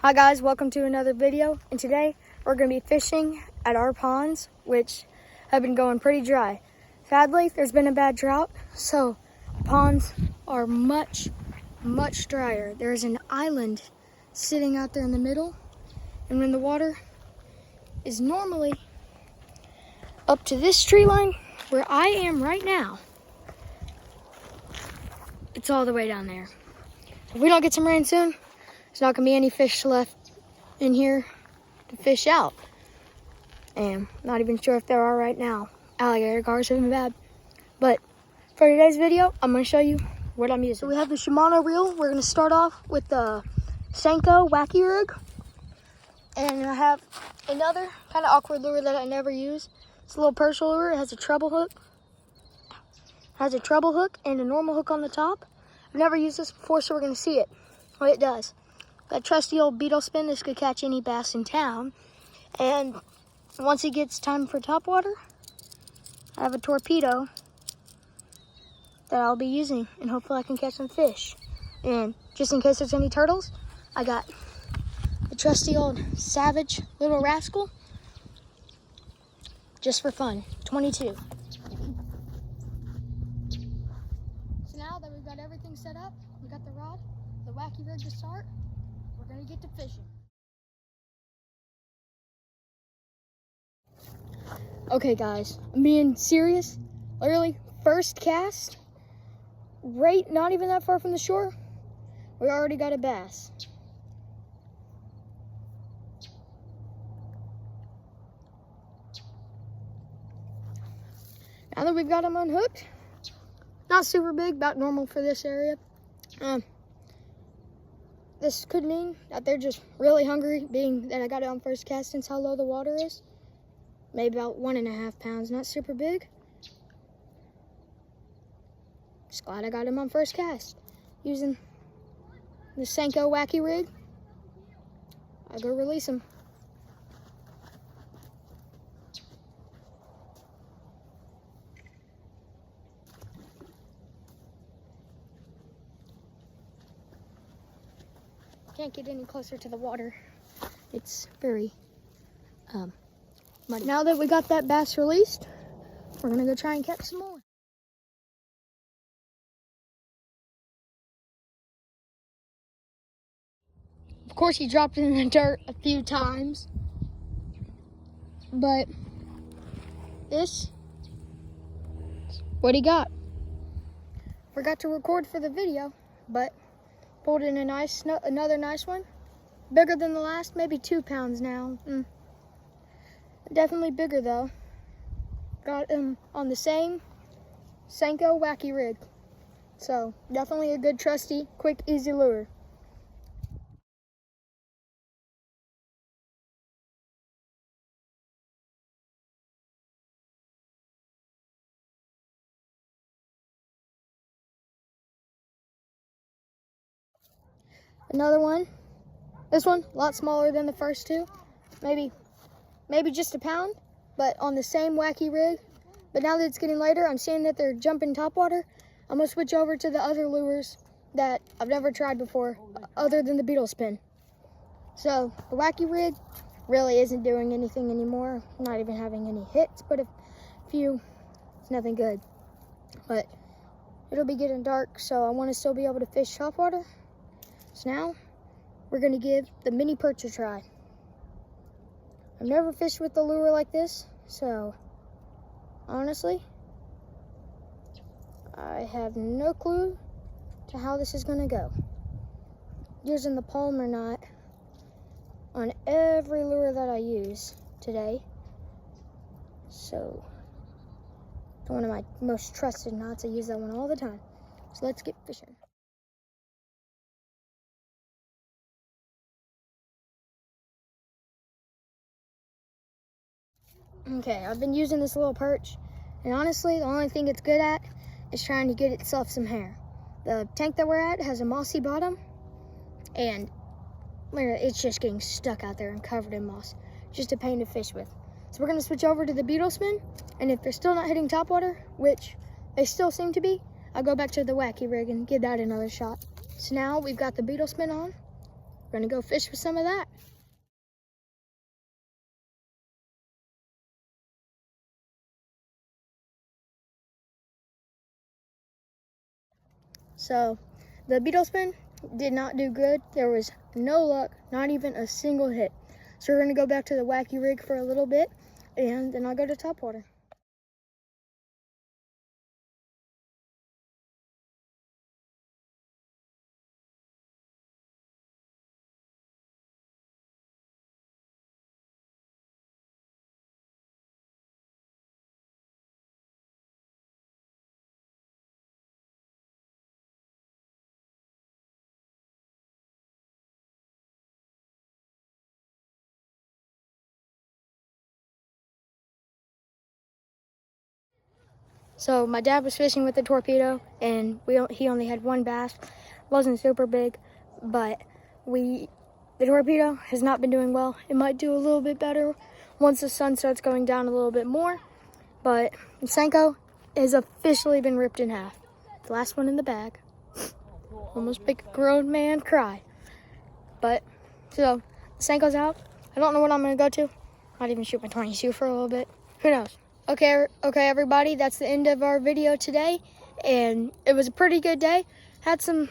Hi guys, welcome to another video, and today we're going to be fishing at our ponds, which have been going pretty dry. Sadly, there's been a bad drought, so the ponds are much drier. There's an island sitting out there in the middle, and when the water is normally up to this tree line where I am right now, it's all the way down there. If we don't get some rain soon, there's not going to be any fish left in here to fish out. And not even sure if there are right now. Alligator gar's have been bad. But for today's video, I'm going to show you what I'm using. So we have the Shimano reel. We're going to start off with the Senko Wacky Rig. And I have another kind of awkward lure that I never use. It's a little Perch lure. It has a treble hook. And a normal hook on the top. I've never used this before, so we're going to see it. What it does. That trusty old beetle spin. This could catch any bass in town. And once it gets time for topwater, I have a torpedo that I'll be using, and hopefully I can catch some fish. And just in case there's any turtles, I got the trusty old Savage Little Rascal, just for fun, 22. So now that we've got everything set up, we got the rod, the Wacky Rig to start, we're gonna get to fishing. Okay guys, I'm being serious. Literally, first cast, right, not even that far from the shore, we already got a bass. Now that we've got him unhooked, not super big, about normal for this area. This could mean that they're just really hungry, being that I got it on first cast since how low the water is. Maybe about 1.5 pounds, not super big. Just glad I got him on first cast. Using the Senko Wacky Rig, I go release him. Can't get any closer to the water. It's very muddy. Now that we got that bass released, we're gonna go try and catch some more. Of course, he dropped it in the dirt a few times, but this is what he got. Forgot to record for the video, but pulled in another nice one. Bigger than the last, maybe 2 pounds now. Definitely bigger though. Got him on the same Senko Wacky Rig. So definitely a good, trusty, quick, easy lure. Another one. This one, a lot smaller than the first two. Maybe just a pound, but on the same Wacky Rig. But now that it's getting later, I'm seeing that they're jumping topwater. I'm gonna switch over to the other lures that I've never tried before, other than the beetle spin. So the Wacky Rig really isn't doing anything anymore. I'm not even having any hits, but a few. It's nothing good. But it'll be getting dark, so I want to still be able to fish topwater. So now we're gonna give the mini perch a try. I've never fished with a lure like this, so honestly, I have no clue to how this is gonna go. Using the Palmer knot on every lure that I use today. So, one of my most trusted knots, I use that one all the time. So let's get fishing. Okay, I've been using this little perch, and honestly, the only thing it's good at is trying to get itself some hair. The tank that we're at has a mossy bottom, and it's just getting stuck out there and covered in moss. Just a pain to fish with. So we're gonna switch over to the beetle spin, and if they're still not hitting topwater, which they still seem to be, I'll go back to the Wacky Rig and give that another shot. So now we've got the beetle spin on. we're gonna go fish with some of that. So the beetle spin did not do good. There was no luck, not even a single hit. So we're gonna go back to the wacky rig for a little bit, and then I'll go to topwater. So my dad was fishing with the torpedo, and he only had one bass. Wasn't super big, but the torpedo has not been doing well. It might do a little bit better once the sun starts going down a little bit more, but Senko has officially been ripped in half. The last one in the bag. Almost make a grown man cry. But, so, Senko's out. I don't know what I'm going to go to. Might even shoot my 22 for a little bit. Who knows? Okay, everybody, that's the end of our video today, and it was a pretty good day. Had some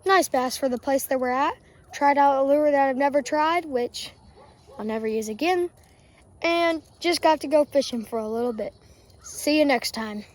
nice bass for the place that we're at. Tried out a lure that I've never tried, which I'll never use again, and just got to go fishing for a little bit. See you next time.